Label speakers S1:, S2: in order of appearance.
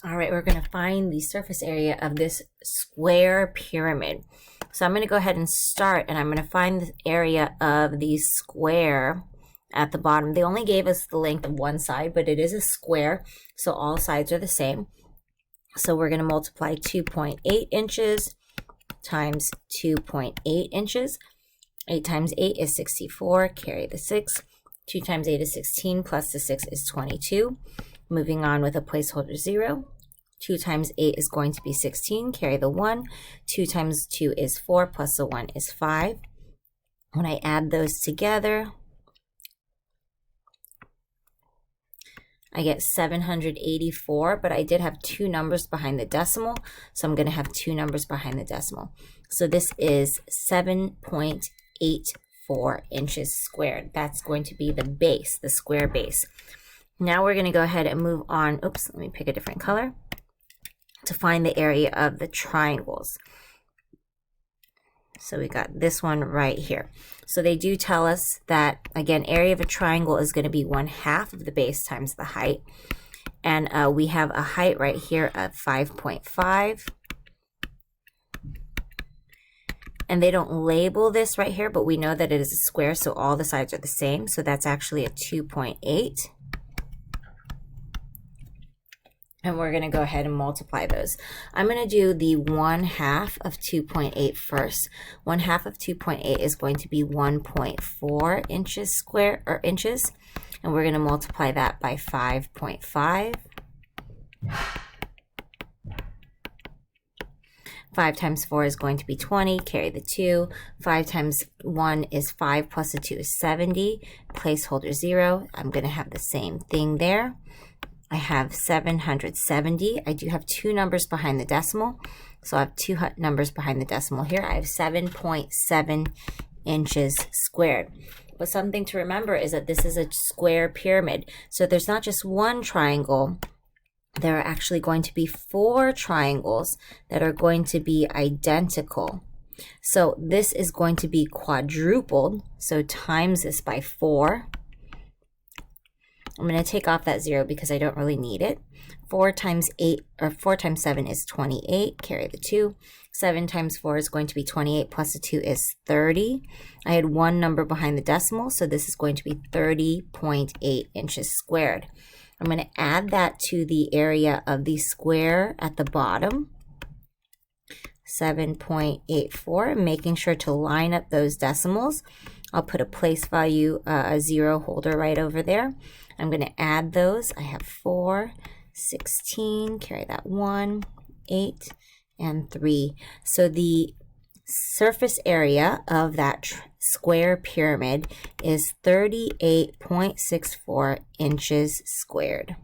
S1: All right, we're going to find the surface area of this square pyramid. So I'm going to go ahead and start, and I'm going to find the area of the square at the bottom. They only gave us the length of one side, but it is a square, so all sides are the same. So we're going to multiply 2.8 inches times 2.8 inches. 8 times 8 is 64, carry the 6. 2 times 8 is 16, plus the 6 is 22. Moving on with a placeholder 0. 2 times 8 is going to be 16, carry the 1. 2 times 2 is 4, plus the 1 is 5. When I add those together, I get 784, but I did have two numbers behind the decimal, so I'm going to have two numbers behind the decimal. So this is 7.84 inches squared. That's going to be the base, the square base. Now we're going to go ahead and move on. Oops, let me pick a different color to find the area of the triangles. So we got this one right here. So they do tell us that, again, area of a triangle is going to be 1/2 of the base times the height. And we have a height right here of 5.5. And they don't label this right here, but we know that it is a square, so all the sides are the same. So that's actually a 2.8. And we're going to go ahead and multiply those. I'm going to do the 1/2 of 2.8 first. 1/2 of 2.8 is going to be 1.4 inches square, or inches. And we're going to multiply that by 5.5. 5 times 4 is going to be 20, carry the 2. 5 times 1 is 5, plus the 2 is 70. Placeholder 0. I'm going to have the same thing there. I have 770. I do have two numbers behind the decimal, so I have two numbers behind the decimal here. I have 7.7 inches squared. But something to remember is that this is a square pyramid, so there's not just one triangle. There are actually going to be 4 triangles that are going to be identical. So this is going to be quadrupled, so times this by 4. I'm going to take off that 0 because I don't really need it. 4 times 8, or 4 times 7 is 28, carry the 2. 7 times 4 is going to be 28, plus the 2 is 30. I had one number behind the decimal, so this is going to be 30.8 inches squared. I'm going to add that to the area of the square at the bottom, 7.84, making sure to line up those decimals. I'll put a place value, a 0 holder right over there. I'm going to add those. I have 4, 16, carry that 1, 8, and 3. So the surface area of that square pyramid is 38.64 inches squared.